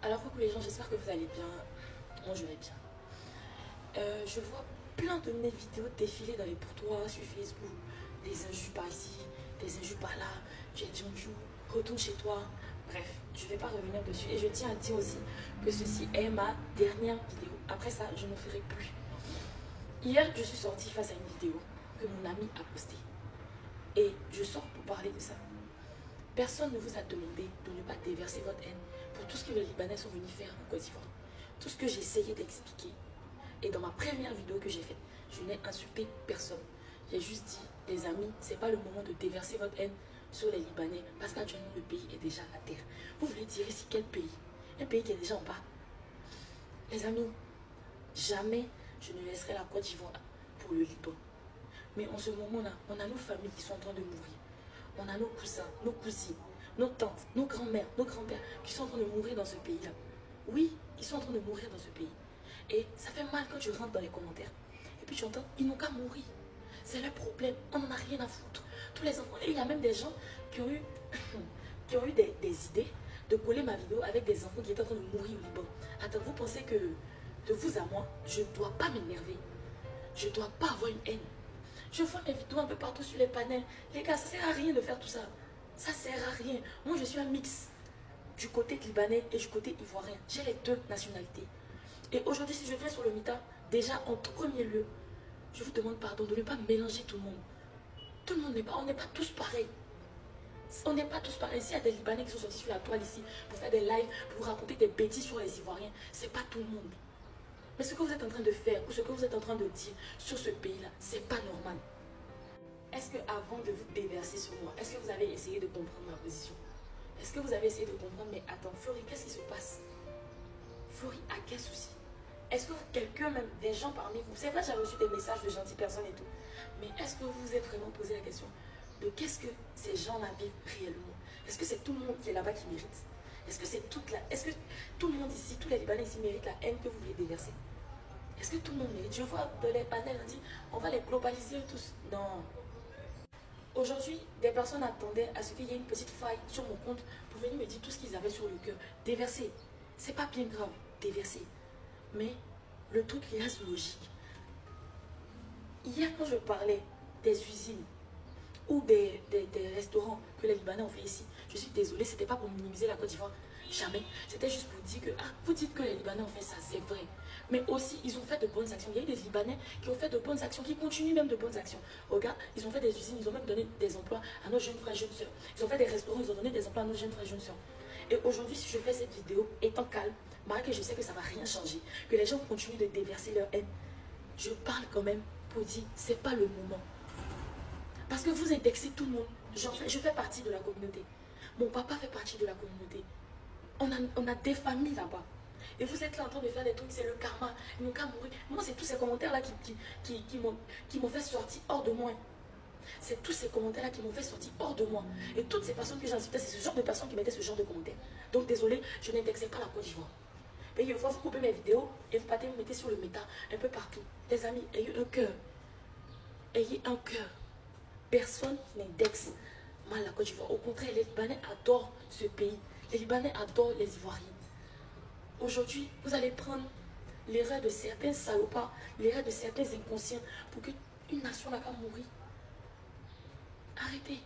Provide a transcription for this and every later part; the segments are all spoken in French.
Alors coucou les gens, j'espère que vous allez bien. Moi je vais bien. Je vois plein de mes vidéos défiler dans les pourtours sur Facebook. Des injures par ici, des injures par là. Tu es Djonjou, retourne chez toi. Bref, je ne vais pas revenir dessus. Et je tiens à dire aussi que ceci est ma dernière vidéo. Après ça, je ne ferai plus. Hier, je suis sortie face à une vidéo que mon ami a postée. Et je sors pour parler de ça. Personne ne vous a demandé de ne pas déverser votre haine pour tout ce que les Libanais sont venus faire en Côte d'Ivoire. Tout ce que j'ai essayé d'expliquer. Et dans ma première vidéo que j'ai faite, je n'ai insulté personne. J'ai juste dit, les amis, c'est pas le moment de déverser votre haine sur les Libanais parce qu'actuellement le pays est déjà à terre. Vous voulez dire ici quel pays? Un pays qui est déjà en bas. Les amis, jamais je ne laisserai la Côte d'Ivoire pour le Liban. Mais en ce moment-là, on a nos familles qui sont en train de mourir. On a nos cousins, nos cousines, nos tantes, nos grands-mères, nos grands-pères qui sont en train de mourir dans ce pays-là. Oui, ils sont en train de mourir dans ce pays. Et ça fait mal quand tu rentres dans les commentaires. Et puis tu entends, ils n'ont qu'à mourir. C'est leur problème, on n'en a rien à foutre. Tous les enfants, et il y a même des gens qui ont eu, des idées de coller ma vidéo avec des enfants qui étaient en train de mourir au Liban. Attends, vous pensez que de vous à moi, je ne dois pas m'énerver. Je ne dois pas avoir une haine. Je vois mes vidéos un peu partout sur les panels. Les gars, ça sert à rien de faire tout ça. Ça sert à rien. Moi, je suis un mix du côté libanais et du côté ivoirien. J'ai les deux nationalités. Et aujourd'hui, si je viens sur le Mita, déjà, en tout premier lieu, je vous demande pardon de ne pas mélanger tout le monde. Tout le monde n'est pas, on n'est pas tous pareils. On n'est pas tous pareils. S'il y a des Libanais qui sont sortis sur la toile ici pour faire des lives, pour raconter des bêtises sur les Ivoiriens, c'est pas tout le monde. Mais ce que vous êtes en train de faire ou ce que vous êtes en train de dire sur ce pays-là, c'est pas normal. Est-ce que avant de vous déverser sur moi, est-ce que vous avez essayé de comprendre ma position? Est-ce que vous avez essayé de comprendre, mais attends, Florie, qu'est-ce qui se passe? Florie, à quel souci? Est-ce que quelqu'un, même des gens parmi vous, c'est vrai, j'ai reçu des messages de gentilles personnes et tout, mais est-ce que vous vous êtes vraiment posé la question de qu'est-ce que ces gens-là vivent réellement? Est-ce que c'est tout le monde qui est là-bas qui mérite? Est-ce que c'est toute la... Est-ce que tout le monde ici, tous les Libanais ici méritent la haine que vous voulez déverser? Est-ce que tout le monde mérite? Je vois dans les panels, on dit, on va les globaliser tous. Non. Aujourd'hui, des personnes attendaient à ce qu'il y ait une petite faille sur mon compte pour venir me dire tout ce qu'ils avaient sur le cœur. Déverser. C'est pas bien grave, déverser. Mais le truc qui reste logique. Hier, quand je parlais des usines ou des restaurants que les Libanais ont fait ici, je suis désolée, c'était pas pour minimiser la Côte d'Ivoire. Jamais. C'était juste pour dire que, ah, vous dites que les Libanais ont fait ça, c'est vrai. Mais aussi, ils ont fait de bonnes actions. Il y a eu des Libanais qui ont fait de bonnes actions, qui continuent même de bonnes actions. Regarde, ils ont fait des usines, ils ont même donné des emplois à nos jeunes frères, jeunes sœurs. Ils ont fait des restaurants, ils ont donné des emplois à nos jeunes frères, jeunes sœurs. Et aujourd'hui, si je fais cette vidéo, étant calme, malgré que je sais que ça ne va rien changer, que les gens continuent de déverser leur haine, je parle quand même pour dire, c'est pas le moment. Parce que vous indexez tout le monde. Je fais partie de la communauté. Mon papa fait partie de la communauté. On a des familles là-bas. Et vous êtes là en train de faire des trucs, c'est le karma. Ils n'ont qu'à mourir. Moi, c'est tous ces commentaires-là qui m'ont fait sortir hors de moi. C'est tous ces commentaires-là qui m'ont fait sortir hors de moi. Et toutes ces personnes que j'insultais, c'est ce genre de personnes qui mettaient ce genre de commentaires. Donc, désolé, je n'indexais pas la Côte d'Ivoire. Mais une fois, vous coupez mes vidéos et vous partez me mettez sur le méta un peu partout. Les amis, ayez un cœur. Ayez un cœur. Personne n'indexe mal la Côte d'Ivoire. Au contraire, les Libanais adorent ce pays. Les Libanais adorent les Ivoiriens. Aujourd'hui, vous allez prendre l'erreur de certains salopards, l'erreur de certains inconscients pour qu'une nation n'a qu'à mourir. Arrêtez.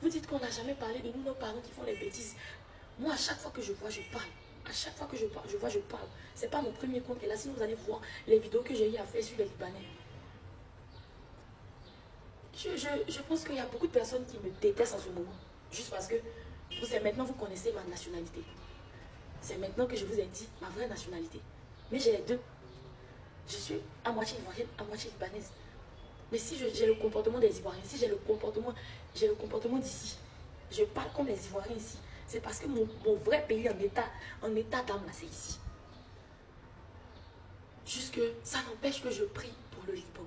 Vous dites qu'on n'a jamais parlé de nous, nos parents qui font les bêtises. Moi, à chaque fois que je vois, je parle. À chaque fois que je parle, je parle. Ce n'est pas mon premier compte qui est là. Sinon, vous allez voir les vidéos que j'ai eu à faire sur les Libanais. Je pense qu'il y a beaucoup de personnes qui me détestent en ce moment. Juste parce que maintenant, vous connaissez ma nationalité. C'est maintenant que je vous ai dit ma vraie nationalité. Mais j'ai les deux. Je suis à moitié ivoirienne, à moitié libanaise. Mais si j'ai le comportement des Ivoiriens, si j'ai le comportement d'ici, je parle comme les Ivoiriens ici, c'est parce que mon vrai pays en état d'âme, là, c'est ici. Juste que ça n'empêche que je prie pour le Liban.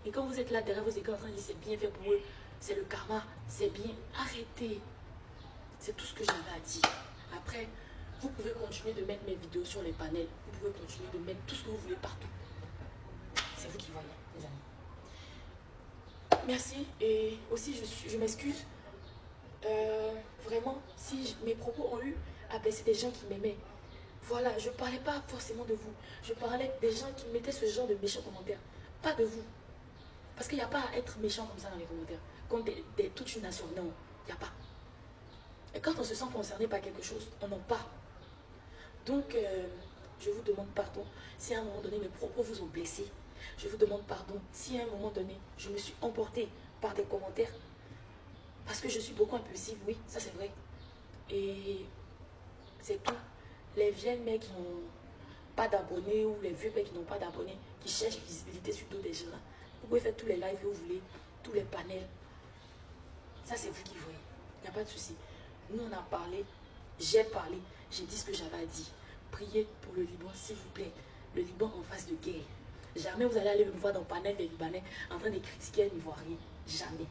Et quand vous êtes là derrière vos écrans en train de dire c'est bien fait pour eux, c'est le karma, c'est bien, arrêtez. C'est tout ce que j'avais à dire. Après, vous pouvez continuer de mettre mes vidéos sur les panels. Vous pouvez continuer de mettre tout ce que vous voulez partout. C'est vous qui voyez, les amis. Merci. Et aussi, je m'excuse. Vraiment, si mes propos ont eu à blesser des gens qui m'aimaient. Voilà, je ne parlais pas forcément de vous. Je parlais des gens qui mettaient ce genre de méchants commentaires. Pas de vous. Parce qu'il n'y a pas à être méchant comme ça dans les commentaires. Comme toute une nation. Non, il n'y a pas. Et quand on se sent concerné par quelque chose, on en parle. Donc, je vous demande pardon si à un moment donné mes propos vous ont blessé. Je vous demande pardon si à un moment donné je me suis emportée par des commentaires. Parce que je suis beaucoup impulsive, oui, ça c'est vrai. Et c'est tout. Les vieilles mecs qui n'ont pas d'abonnés ou les vieux mecs qui n'ont pas d'abonnés, qui cherchent visibilité sur d'autres gens là. Vous pouvez faire tous les lives que vous voulez, tous les panels. Ça c'est vous qui voyez. Il n'y a pas de souci. Nous on a parlé, j'ai parlé, j'ai dit ce que j'avais à dire. Priez pour le Liban, s'il vous plaît. Le Liban en face de guerre. Jamais vous allez aller me voir dans le panel des Libanais en train de critiquer un Ivoirien. Jamais.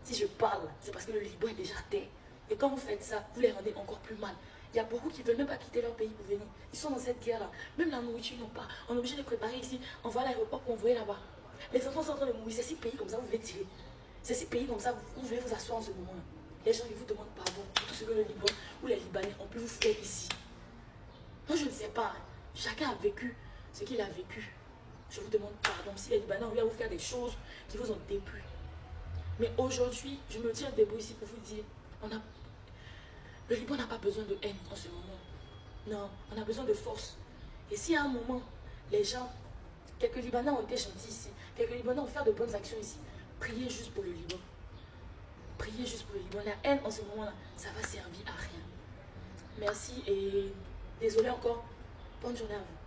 Si je parle, c'est parce que le Liban est déjà à terre. Et quand vous faites ça, vous les rendez encore plus mal. Il y a beaucoup qui ne veulent même pas quitter leur pays pour venir. Ils sont dans cette guerre-là. Même la nourriture, ils n'ont pas. On est obligé de préparer ici. On va à l'aéroport pour envoyer là-bas. Les enfants sont en train de mourir. C'est ces pays comme ça, vous voulez tirer. C'est ces pays comme ça, vous voulez vous asseoir en ce moment-là. Les gens, ils vous demandent pardon pour tout ce que le Liban ou les Libanais ont pu vous faire ici. Moi, je ne sais pas. Chacun a vécu ce qu'il a vécu. Je vous demande pardon si les Libanais ont eu à vous faire des choses qui vous ont déplu. Mais aujourd'hui, je me tiens debout ici pour vous dire, le Liban n'a pas besoin de haine en ce moment. Non, on a besoin de force. Et si à un moment, les gens, quelques Libanais ont été gentils ici, quelques Libanais ont fait de bonnes actions ici, priez juste pour le Liban. Priez juste pour le Liban. La haine en ce moment-là, ça va servir à rien. Merci et désolé encore. Bonne journée à vous.